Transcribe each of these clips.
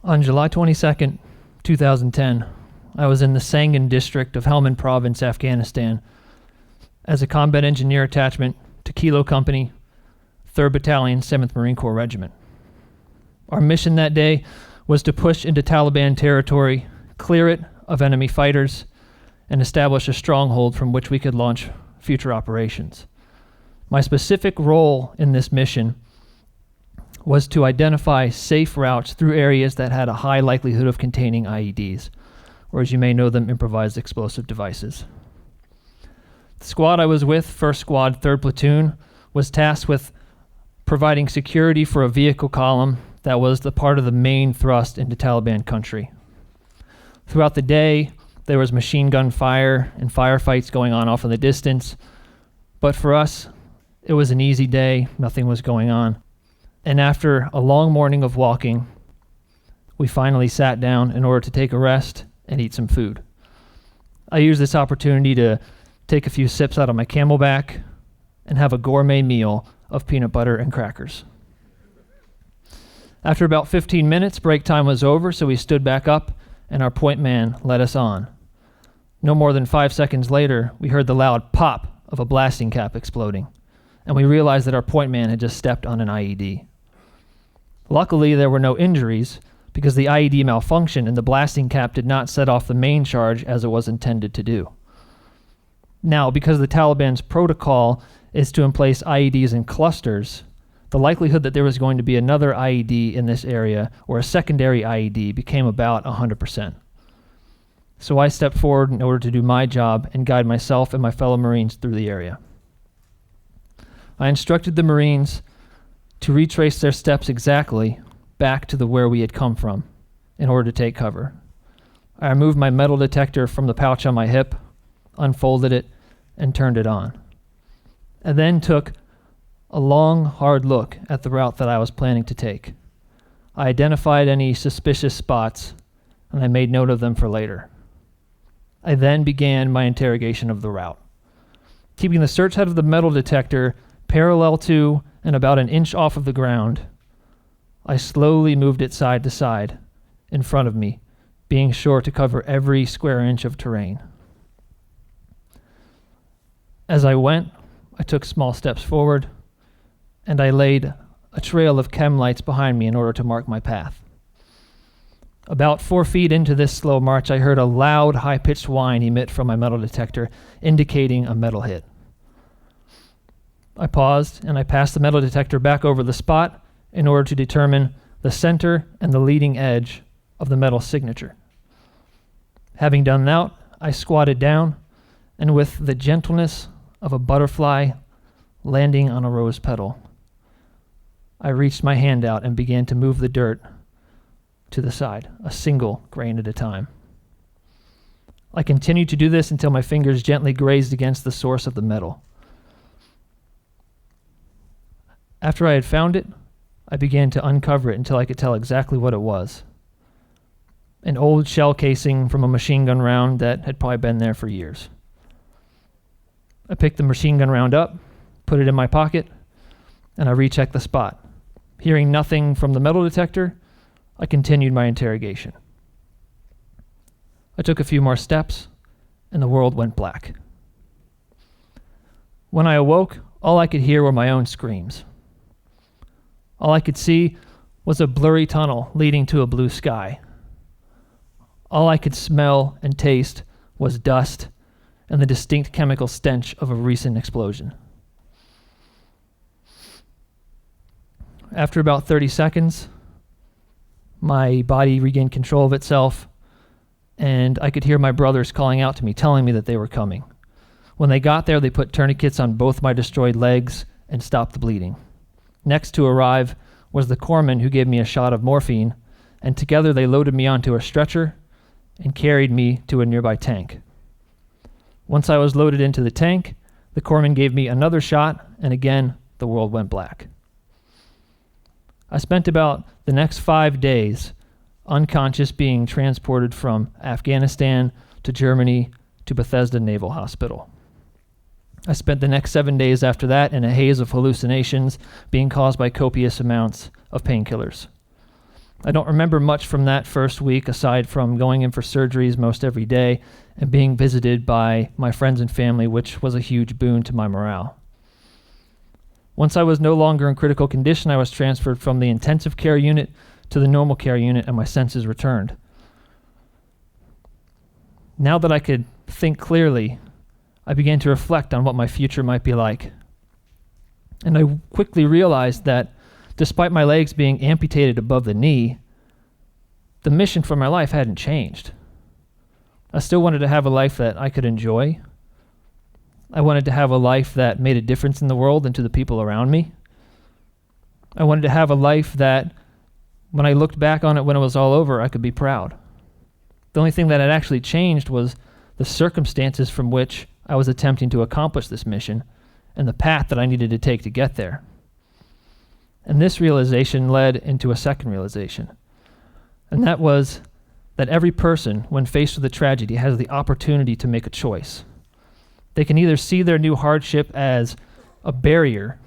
On July 22nd, 2010, I was in the Sangin district of Helmand Province, Afghanistan, as a combat engineer attachment to Kilo Company, 3rd Battalion, 7th Marine Corps Regiment. Our mission that day was to push into Taliban territory, clear it of enemy fighters, and establish a stronghold from which we could launch future operations. My specific role in this mission was to identify safe routes through areas that had a high likelihood of containing IEDs, or as you may know them, improvised explosive devices. The squad I was with, 1st Squad, 3rd Platoon, was tasked with providing security for a vehicle column that was the part of the main thrust into Taliban country. Throughout the day, there was machine gun fire and firefights going on off in the distance, but for us, it was an easy day, nothing was going on. And after a long morning of walking, we finally sat down in order to take a rest and eat some food. I used this opportunity to take a few sips out of my Camelback and have a gourmet meal of peanut butter and crackers. After about 15 minutes, break time was over, so we stood back up and our point man led us on. No more than 5 seconds later, we heard the loud pop of a blasting cap exploding, and we realized that our point man had just stepped on an IED. Luckily, there were no injuries because the IED malfunctioned and the blasting cap did not set off the main charge as it was intended to do. Now, because the Taliban's protocol is to emplace IEDs in clusters, the likelihood that there was going to be another IED in this area or a secondary IED became about 100%. So I stepped forward in order to do my job and guide myself and my fellow Marines through the area. I instructed the Marines to retrace their steps exactly back to where we had come from in order to take cover. I removed my metal detector from the pouch on my hip, unfolded it, and turned it on. I then took a long, hard look at the route that I was planning to take. I identified any suspicious spots, and I made note of them for later. I then began my interrogation of the route. Keeping the search head of the metal detector parallel to and about an inch off of the ground, I slowly moved it side to side in front of me, being sure to cover every square inch of terrain. As I went, I took small steps forward, and I laid a trail of chem lights behind me in order to mark my path. About 4 feet into this slow march, I heard a loud, high-pitched whine emit from my metal detector, indicating a metal hit. I paused, and I passed the metal detector back over the spot in order to determine the center and the leading edge of the metal signature. Having done that, I squatted down, and with the gentleness of a butterfly landing on a rose petal, I reached my hand out and began to move the dirt to the side, a single grain at a time. I continued to do this until my fingers gently grazed against the source of the metal. After I had found it, I began to uncover it until I could tell exactly what it was. An old shell casing from a machine gun round that had probably been there for years. I picked the machine gun round up, put it in my pocket, and I rechecked the spot. Hearing nothing from the metal detector, I continued my interrogation. I took a few more steps, and the world went black. When I awoke, all I could hear were my own screams. All I could see was a blurry tunnel leading to a blue sky. All I could smell and taste was dust and the distinct chemical stench of a recent explosion. After about 30 seconds, my body regained control of itself, and I could hear my brothers calling out to me, telling me that they were coming. When they got there, they put tourniquets on both my destroyed legs and stopped the bleeding. Next to arrive was the corpsman who gave me a shot of morphine, and together they loaded me onto a stretcher and carried me to a nearby tank. Once I was loaded into the tank, the corpsman gave me another shot, and again, the world went black. I spent about the next 5 days unconscious, being transported from Afghanistan to Germany to Bethesda Naval Hospital. I spent the next 7 days after that in a haze of hallucinations being caused by copious amounts of painkillers. I don't remember much from that first week aside from going in for surgeries most every day and being visited by my friends and family, which was a huge boon to my morale. Once I was no longer in critical condition, I was transferred from the intensive care unit to the normal care unit, and my senses returned. Now that I could think clearly, I began to reflect on what my future might be like. And I quickly realized that despite my legs being amputated above the knee, the mission for my life hadn't changed. I still wanted to have a life that I could enjoy. I wanted to have a life that made a difference in the world and to the people around me. I wanted to have a life that, when I looked back on it when it was all over, I could be proud. The only thing that had actually changed was the circumstances from which I was attempting to accomplish this mission and the path that I needed to take to get there. And this realization led into a second realization, and that was that every person, when faced with a tragedy, has the opportunity to make a choice. They can either see their new hardship as a barrier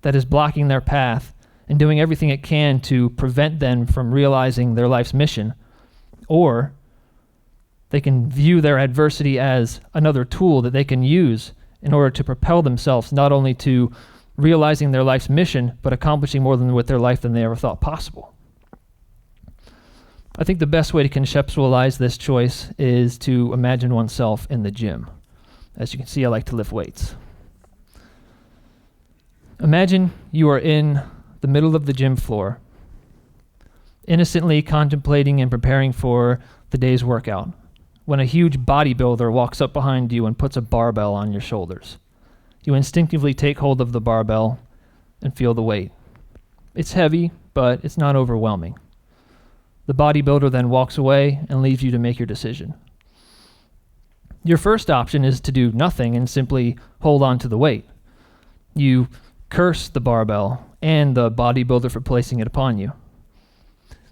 that is blocking their path and doing everything it can to prevent them from realizing their life's mission, or they can view their adversity as another tool that they can use in order to propel themselves not only to realizing their life's mission, but accomplishing more with their life than they ever thought possible. I think the best way to conceptualize this choice is to imagine oneself in the gym. As you can see, I like to lift weights. Imagine you are in the middle of the gym floor, innocently contemplating and preparing for the day's workout, when a huge bodybuilder walks up behind you and puts a barbell on your shoulders. You instinctively take hold of the barbell and feel the weight. It's heavy, but it's not overwhelming. The bodybuilder then walks away and leaves you to make your decision. Your first option is to do nothing and simply hold on to the weight. You curse the barbell and the bodybuilder for placing it upon you.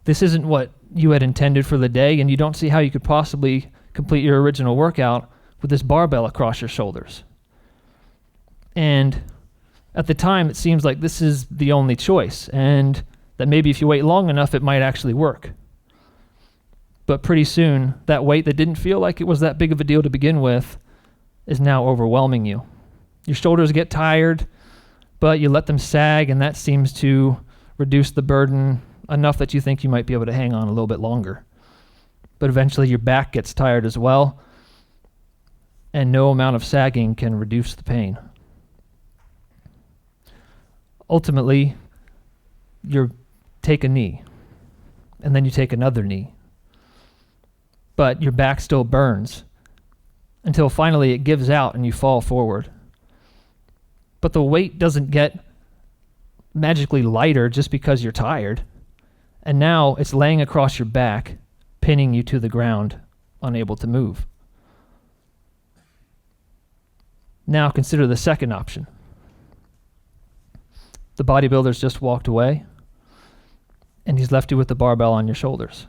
This isn't what you had intended for the day, and you don't see how you could possibly complete your original workout with this barbell across your shoulders. And at the time, it seems like this is the only choice, and that maybe if you wait long enough, it might actually work. But pretty soon, that weight that didn't feel like it was that big of a deal to begin with is now overwhelming you. Your shoulders get tired, but you let them sag, and that seems to reduce the burden enough that you think you might be able to hang on a little bit longer. But eventually your back gets tired as well, and no amount of sagging can reduce the pain. Ultimately, you take a knee, and then you take another knee. But your back still burns until finally it gives out and you fall forward. But the weight doesn't get magically lighter just because you're tired. And now it's laying across your back, pinning you to the ground, unable to move. Now consider the second option. The bodybuilder's just walked away, and he's left you with the barbell on your shoulders.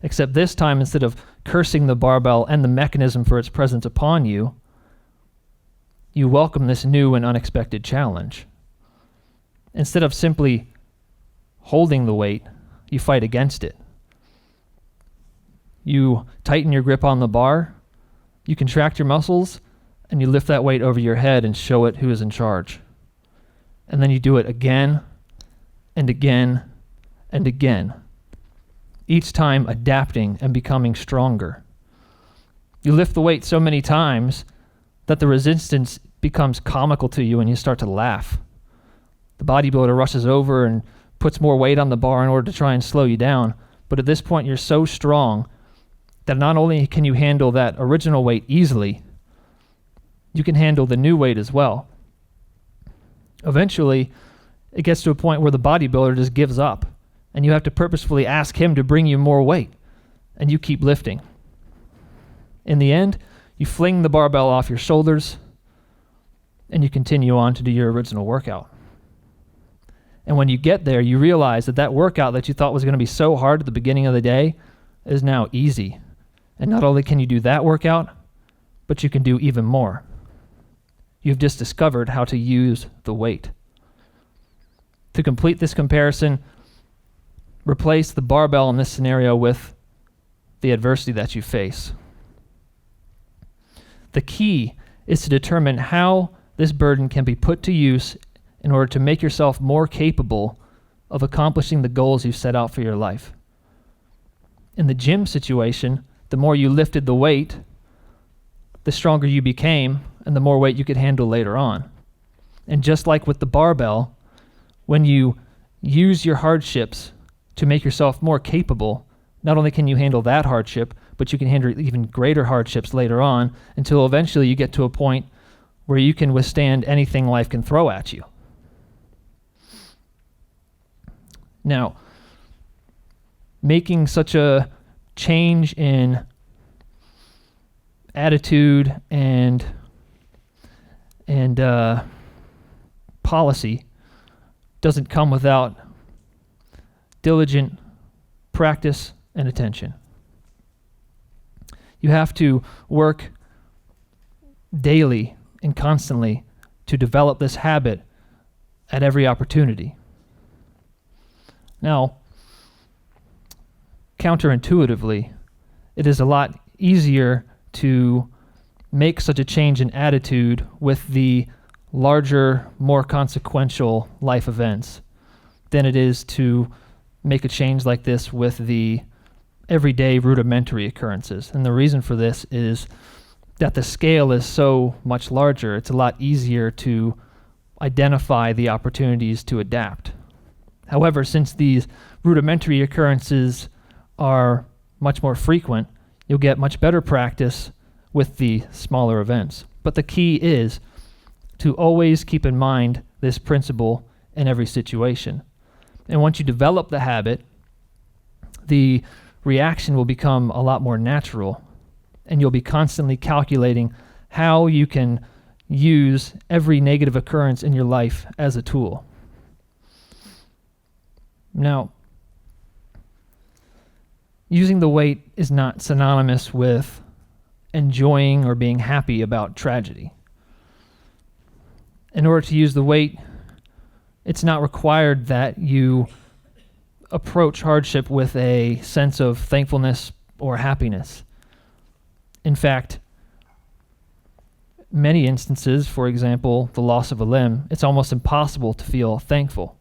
Except this time, instead of cursing the barbell and the mechanism for its presence upon you, you welcome this new and unexpected challenge. Instead of simply holding the weight, you fight against it. You tighten your grip on the bar, you contract your muscles, and you lift that weight over your head and show it who is in charge. And then you do it again and again and again, each time adapting and becoming stronger. You lift the weight so many times that the resistance becomes comical to you and you start to laugh. The bodybuilder rushes over and puts more weight on the bar in order to try and slow you down, but at this point you're so strong that not only can you handle that original weight easily, you can handle the new weight as well. Eventually, it gets to a point where the bodybuilder just gives up, and you have to purposefully ask him to bring you more weight, and you keep lifting. In the end, you fling the barbell off your shoulders, and you continue on to do your original workout. And when you get there, you realize that that workout that you thought was going to be so hard at the beginning of the day is now easy. And not only can you do that workout, but you can do even more. You've just discovered how to use the weight. To complete this comparison, replace the barbell in this scenario with the adversity that you face. The key is to determine how this burden can be put to use in order to make yourself more capable of accomplishing the goals you've set out for your life. In the gym situation, the more you lifted the weight, the stronger you became and the more weight you could handle later on. And just like with the barbell, when you use your hardships to make yourself more capable, not only can you handle that hardship, but you can handle even greater hardships later on until eventually you get to a point where you can withstand anything life can throw at you. Now, making such a change in attitude and policy doesn't come without diligent practice and attention. You have to work daily and constantly to develop this habit at every opportunity. Now, counterintuitively, it is a lot easier to make such a change in attitude with the larger, more consequential life events than it is to make a change like this with the everyday rudimentary occurrences. And the reason for this is that the scale is so much larger. It's a lot easier to identify the opportunities to adapt. However, since these rudimentary occurrences are much more frequent, you'll get much better practice with the smaller events. But the key is to always keep in mind this principle in every situation. And once you develop the habit, the reaction will become a lot more natural, and you'll be constantly calculating how you can use every negative occurrence in your life as a tool. Now, using the weight is not synonymous with enjoying or being happy about tragedy. In order to use the weight, it's not required that you approach hardship with a sense of thankfulness or happiness. In fact, many instances, for example, the loss of a limb, it's almost impossible to feel thankful.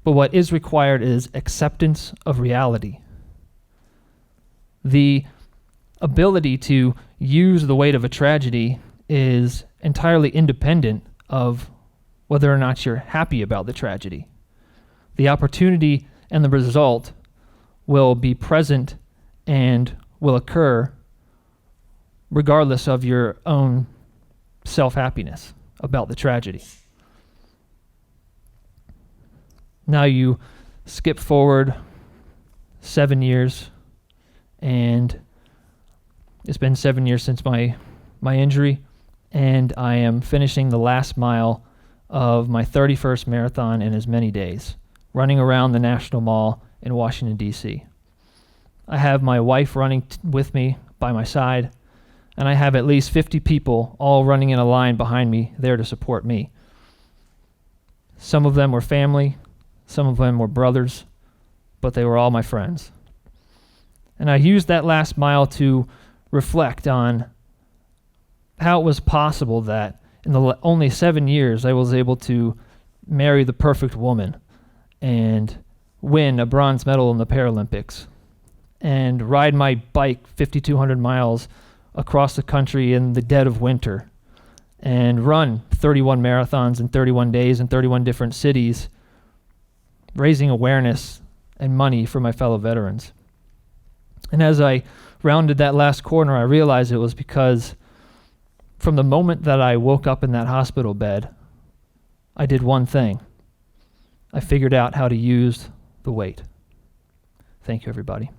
But what is required is acceptance of reality. The ability to use the weight of a tragedy is entirely independent of whether or not you're happy about the tragedy. The opportunity and the result will be present and will occur regardless of your own self-happiness about the tragedy. Now you skip forward 7 years, and it's been 7 years since my injury, and I am finishing the last mile of my 31st marathon in as many days, running around the National Mall in Washington, D.C. I have my wife running with me by my side, and I have at least 50 people all running in a line behind me there to support me. Some of them were family, some of them were brothers, but they were all my friends. And I used that last mile to reflect on how it was possible that in the only 7 years I was able to marry the perfect woman and win a bronze medal in the Paralympics and ride my bike 5,200 miles across the country in the dead of winter and run 31 marathons in 31 days in 31 different cities, raising awareness and money for my fellow veterans. And as I rounded that last corner, I realized it was because from the moment that I woke up in that hospital bed, I did one thing. I figured out how to use the weight. Thank you, everybody.